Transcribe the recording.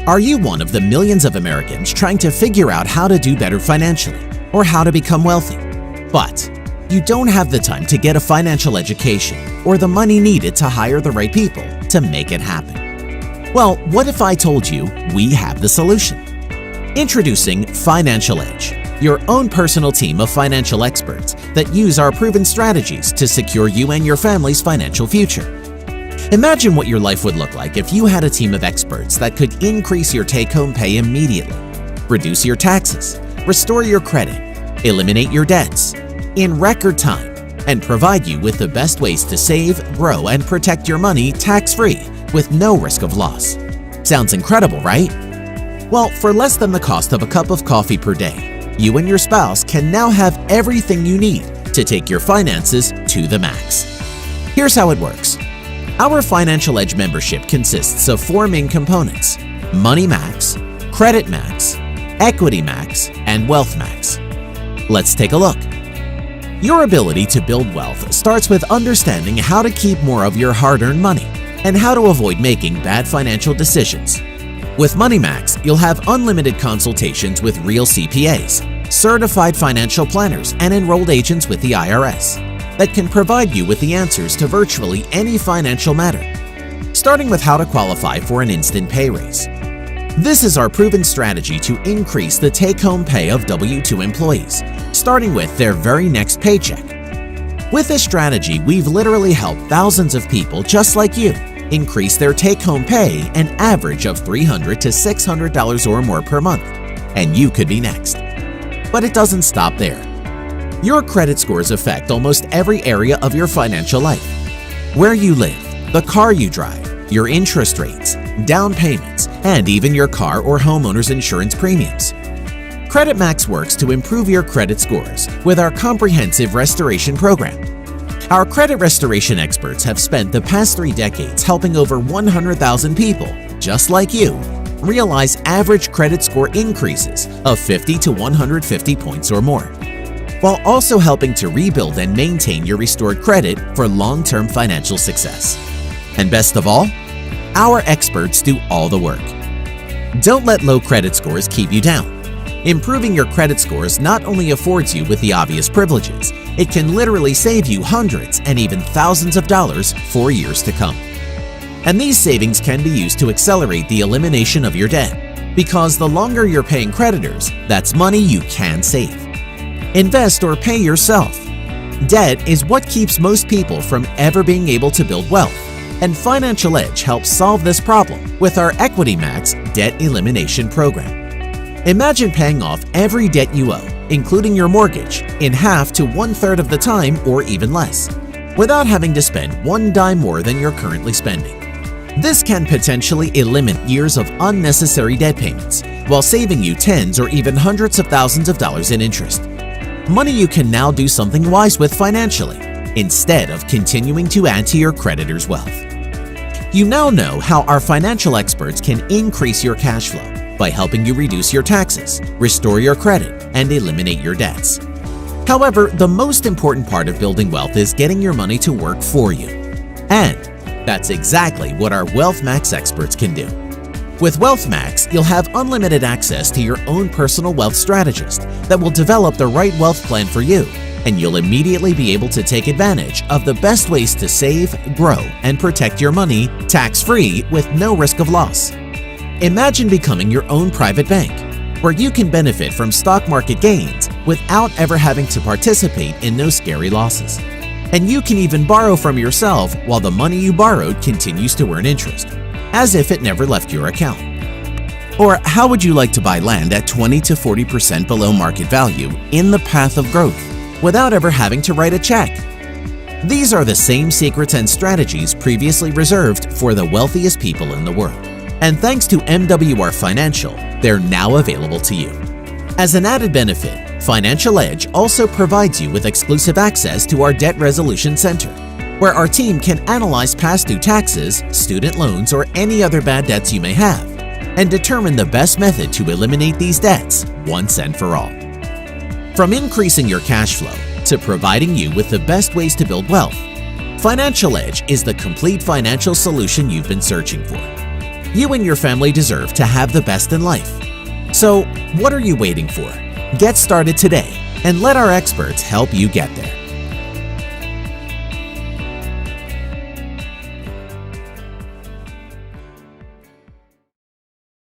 Are you one of the millions of Americans trying to figure out how to do better financially or how to become wealthy, but you don't have the time to get a financial education or the money needed to hire the right people to make it happen? Well, what if I told you we have the solution? Introducing Financial Edge, your own personal team of financial experts that use our proven strategies to secure you and your family's financial future. Imagine what your life would look like if you had a team of experts that could increase your take-home pay immediately, reduce your taxes, restore your credit, eliminate your debts in record time, and provide you with the best ways to save, grow, and protect your money tax-free with no risk of loss. Sounds incredible, right? Well, for less than the cost of a cup of coffee per day, you and your spouse can now have everything you need to take your finances to the max. Here's how it works. Our Financial Edge membership consists of 4 main components: Money Max, Credit Max, Equity Max, and Wealth Max. Let's take a look. Your ability to build wealth starts with understanding how to keep more of your hard-earned money and how to avoid making bad financial decisions. With Money Max, you'll have unlimited consultations with real CPAs, certified financial planners, and enrolled agents with the IRS that can provide you with the answers to virtually any financial matter, starting with how to qualify for an instant pay raise. This is our proven strategy to increase the take-home pay of W-2 employees, starting with their very next paycheck. With this strategy, we've literally helped thousands of people just like you increase their take-home pay an average of $300 to $600 or more per month, and you could be next. But it doesn't stop there. Your credit scores affect almost every area of your financial life. Where you live, the car you drive, your interest rates, down payments, and even your car or homeowner's insurance premiums. Credit Max works to improve your credit scores with our comprehensive restoration program. Our credit restoration experts have spent the past 3 decades helping over 100,000 people, just like you, realize average credit score increases of 50 to 150 points or more, while also helping to rebuild and maintain your restored credit for long-term financial success. And best of all, our experts do all the work. Don't let low credit scores keep you down. Improving your credit scores not only affords you with the obvious privileges, it can literally save you hundreds and even thousands of dollars for years to come. And these savings can be used to accelerate the elimination of your debt, because the longer you're paying creditors, that's money you can save. Invest or pay yourself. Debt is what keeps most people from ever being able to build wealth, and Financial Edge helps solve this problem with our Equity Max debt elimination program. Imagine paying off every debt you owe, including your mortgage, in half to 1/3 of the time or even less, without having to spend 1 dime more than you're currently spending. This can potentially eliminate years of unnecessary debt payments while saving you tens or even hundreds of thousands of dollars in interest. Money you can now do something wise with financially, instead of continuing to add to your creditors' wealth. You now know how our financial experts can increase your cash flow by helping you reduce your taxes, restore your credit, and eliminate your debts. However, the most important part of building wealth is getting your money to work for you. And that's exactly what our Wealth Max experts can do. With Wealth Max, you'll have unlimited access to your own personal wealth strategist that will develop the right wealth plan for you, and you'll immediately be able to take advantage of the best ways to save, grow, and protect your money tax-free with no risk of loss. Imagine becoming your own private bank, where you can benefit from stock market gains without ever having to participate in those scary losses. And you can even borrow from yourself while the money you borrowed continues to earn interest, as if it never left your account. Or how would you like to buy land at 20 to 40% below market value in the path of growth without ever having to write a check? These are the same secrets and strategies previously reserved for the wealthiest people in the world. And thanks to MWR Financial, they're now available to you. As an added benefit, Financial Edge also provides you with exclusive access to our Debt Resolution Center, where our team can analyze past due taxes, student loans, or any other bad debts you may have, and determine the best method to eliminate these debts once and for all. From increasing your cash flow to providing you with the best ways to build wealth, Financial Edge is the complete financial solution you've been searching for. You and your family deserve to have the best in life. So, what are you waiting for? Get started today and let our experts help you get there.